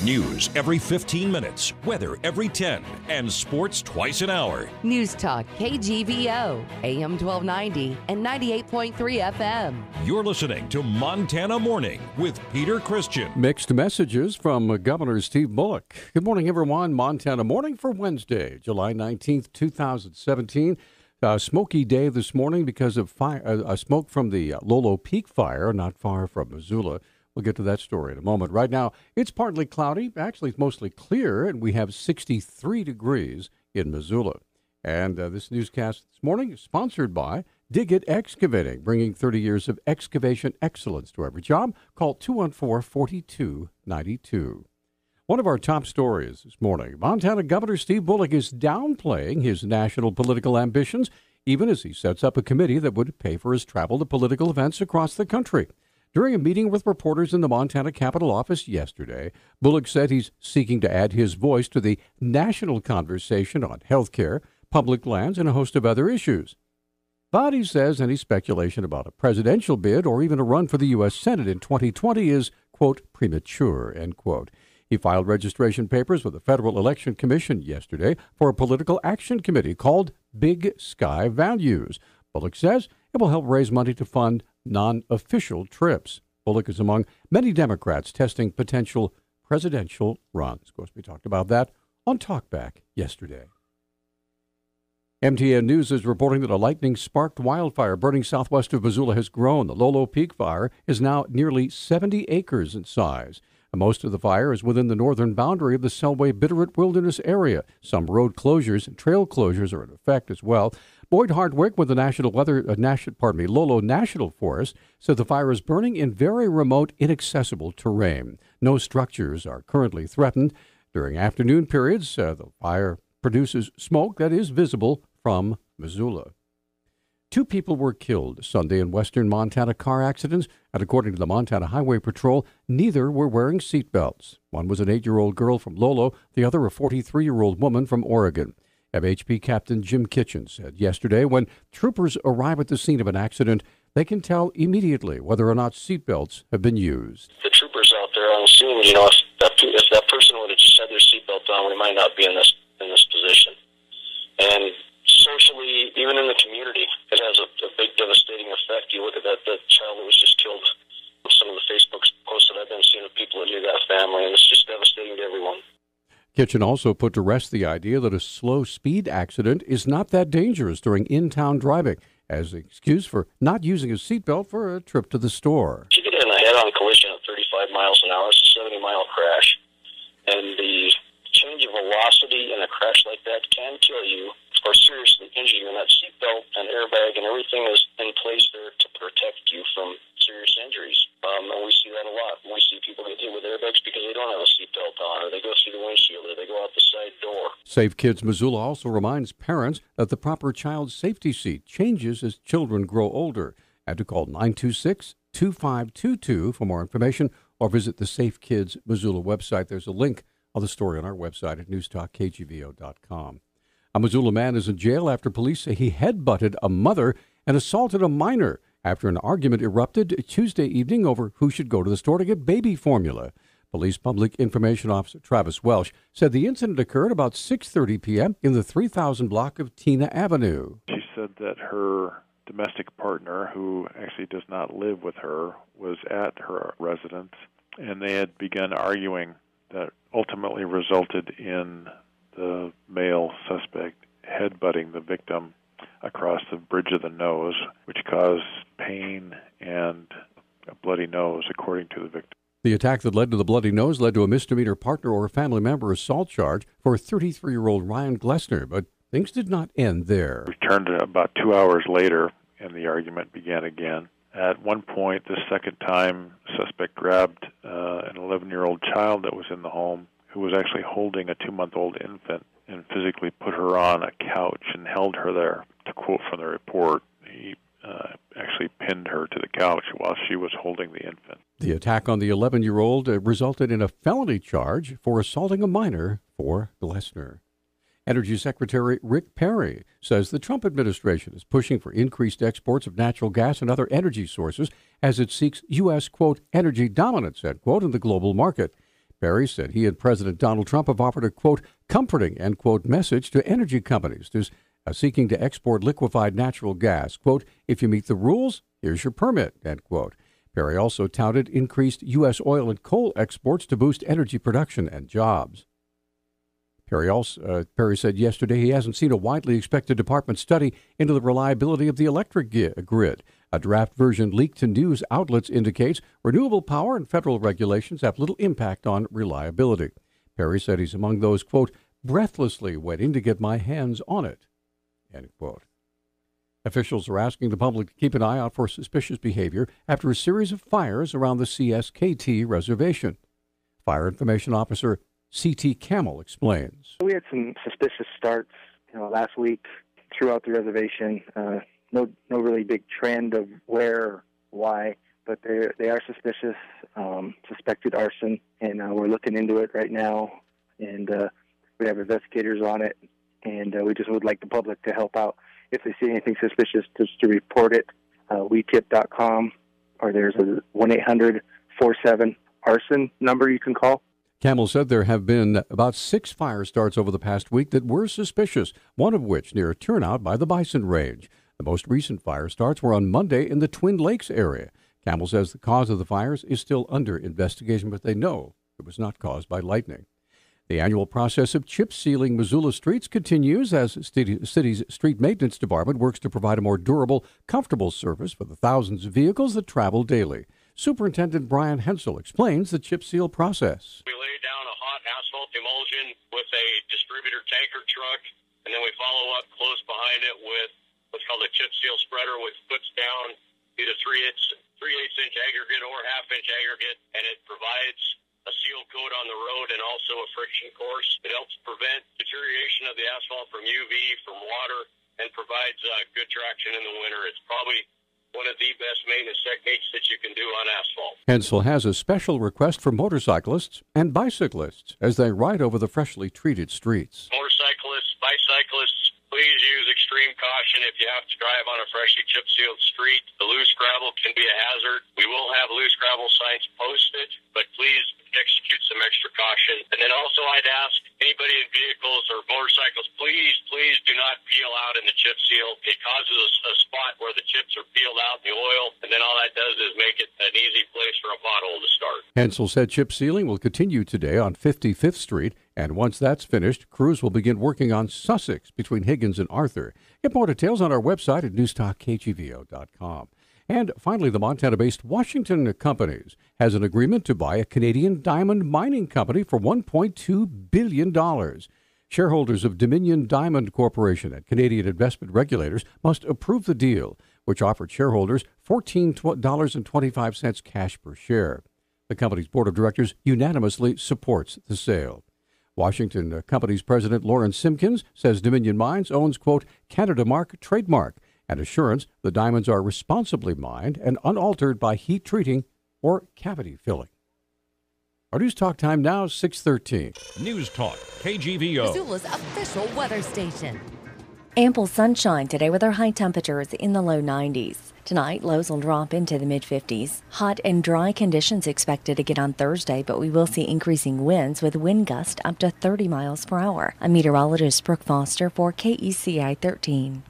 News every 15 minutes, weather every 10, and sports twice an hour. Newstalk KGVO, AM 1290 and 98.3 FM. You're listening to Montana Morning with Peter Christian. Mixed messages from Governor Steve Bullock. Good morning, everyone. Montana Morning for Wednesday, July 19th, 2017. Smoky day this morning because of smoke from the Lowlow Peak fire not far from Missoula. We'll get to that story in a moment. Right now, it's partly cloudy. Actually, it's mostly clear, and we have 63 degrees in Missoula. And this newscast this morning is sponsored by Dig It Excavating, bringing 30 years of excavation excellence to every job. Call 214-4292. One of our top stories this morning, Montana Governor Steve Bullock is downplaying his national political ambitions, even as he sets up a committee that would pay for his travel to political events across the country. During a meeting with reporters in the Montana Capitol office yesterday, Bullock said he's seeking to add his voice to the national conversation on health care, public lands, and a host of other issues. But he says any speculation about a presidential bid or even a run for the U.S. Senate in 2020 is, quote, premature, end quote. He filed registration papers with the Federal Election Commission yesterday for a political action committee called Big Sky Values. Bullock says it will help raise money to fund non-official trips. Bullock is among many Democrats testing potential presidential runs. Of course, we talked about that on Talkback yesterday. MTN News is reporting that a lightning-sparked wildfire burning southwest of Missoula has grown. The Lowlow Peak fire is now nearly 70 acres in size. Most of the fire is within the northern boundary of the Selway-Bitterroot Wilderness area. Some road closures and trail closures are in effect as well. Boyd Hardwick with the Lowlow National Forest said the fire is burning in very remote, inaccessible terrain. No structures are currently threatened. During afternoon periods, the fire produces smoke that is visible from Missoula. 2 people were killed Sunday in western Montana car accidents, and according to the Montana Highway Patrol, neither were wearing seatbelts. One was an 8-year-old girl from Lowlow, the other a 43-year-old woman from Oregon. MHP Captain Jim Kitchen said yesterday when troopers arrive at the scene of an accident, they can tell immediately whether or not seatbelts have been used. The troopers out there on the scene, if that person would have just had their seatbelt on, we might not be in this position. And socially, even in the community, it has a big devastating effect. You look at that child that was just killed. Some of the Facebook posts that I've been seeing of people that knew that family, and it's just devastating to everyone. Kitchen also put to rest the idea that a slow speed accident is not that dangerous during in-town driving, as an excuse for not using a seatbelt for a trip to the store. You get in a head-on collision at 35 miles an hour, it's a 70-mile crash, and the change of velocity in a crash like that can kill you or seriously injure you, and that seatbelt and airbag and everything is in place there to protect you from serious injuries. And we see that a lot. We see people get hit with airbags because they don't have a seatbelt on, or they go through the windshield, or they go out the side door. Safe Kids Missoula also reminds parents that the proper child safety seat changes as children grow older, and to call 926-2522 for more information, or visit the Safe Kids Missoula website. There's a link on the story on our website at newstalkkgvo.com. A Missoula man is in jail after police say he headbutted a mother and assaulted a minor after an argument erupted Tuesday evening over who should go to the store to get baby formula. Police Public Information Officer Travis Welsh said the incident occurred about 6:30 p.m. in the 3000 block of Tina Avenue. She said that her domestic partner, who actually does not live with her, was at her residence, and they had begun arguing that ultimately resulted in the male suspect headbutting the victim across the bridge of the nose, which caused pain and a bloody nose, according to the victim. The attack that led to the bloody nose led to a misdemeanor partner or family member assault charge for 33-year-old Ryan Glessner, but things did not end there. Returned about 2 hours later, and the argument began again. At one point, the second time, the suspect grabbed an 11-year-old child that was in the home, who was actually holding a 2-month-old infant, and physically put her on a couch and held her there. To quote from the report, he actually pinned her to the couch while she was holding the infant. The attack on the 11-year-old resulted in a felony charge for assaulting a minor for Glessner. Energy Secretary Rick Perry says the Trump administration is pushing for increased exports of natural gas and other energy sources as it seeks U.S., quote, energy dominance, end quote, in the global market. Perry said he and President Donald Trump have offered a, quote, comforting, end quote, message to energy companies seeking to export liquefied natural gas. Quote, if you meet the rules, here's your permit, end quote. Perry also touted increased U.S. oil and coal exports to boost energy production and jobs. Perry said yesterday he hasn't seen a widely expected department study into the reliability of the electric grid. A draft version leaked to news outlets indicates renewable power and federal regulations have little impact on reliability. Perry said he's among those, quote, breathlessly waiting to get my hands on it, end quote. Officials are asking the public to keep an eye out for suspicious behavior after a series of fires around the CSKT reservation. Fire Information Officer C.T. Camel explains. We had some suspicious starts, last week throughout the reservation. No really big trend of where or why, but they are suspicious, suspected arson, and we're looking into it right now. And we have investigators on it, and we just would like the public to help out. If they see anything suspicious, just to report it, WeTip.com, or there's a 1-800-47-ARSON number you can call. Camel said there have been about 6 fire starts over the past week that were suspicious, one of which near a turnout by the Bison Range. The most recent fire starts were on Monday in the Twin Lakes area. Camel says the cause of the fires is still under investigation, but they know it was not caused by lightning. The annual process of chip sealing Missoula streets continues as the city's street maintenance department works to provide a more durable, comfortable service for the thousands of vehicles that travel daily. Superintendent Brian Hensel explains the chip seal process. We lay down a hot asphalt emulsion with a distributor tanker truck, and then we follow up close behind it with what's called a chip seal spreader, which puts down either 3/8-inch aggregate or half-inch aggregate, and it provides a seal coat on the road and also a friction course. It helps prevent deterioration of the asphalt from UV, from water, and provides good traction in the winter. It's probably one of the best maintenance techniques that you can do on asphalt. Hensel has a special request for motorcyclists and bicyclists as they ride over the freshly treated streets. Motorcyclists, bicyclists, please use extreme caution if you have to drive on a freshly chip-sealed street. The loose gravel can be a hazard. We will have loose gravel signs posted, but please execute some extra caution. And then also I'd ask anybody in vehicles or motorcycles, please do not peel out in the chip seal. It causes a spot where the chips are peeled out in the oil, and then all that does is make it an easy place for a pothole to start. Hensel said chip sealing will continue today on 55th Street, and once that's finished, crews will begin working on Sussex between Higgins and Arthur. Get more details on our website at newstalkkgvo.com. And finally, the Montana-based Washington Companies has an agreement to buy a Canadian diamond mining company for $1.2 billion. Shareholders of Dominion Diamond Corporation and Canadian investment regulators must approve the deal, which offered shareholders $14.25 cash per share. The company's board of directors unanimously supports the sale. Washington Company's president Lauren Simpkins says Dominion Mines owns, quote, Canada Mark trademark and assurance the diamonds are responsibly mined and unaltered by heat treating or cavity filling. Our News Talk time now, 6:13. News Talk, KGVO. Missoula's official weather station. Ample sunshine today with our high temperatures in the low 90s. Tonight, lows will drop into the mid-50s. Hot and dry conditions expected again on Thursday, but we will see increasing winds with wind gusts up to 30 miles per hour. I'm meteorologist Brooke Foster for KECI 13.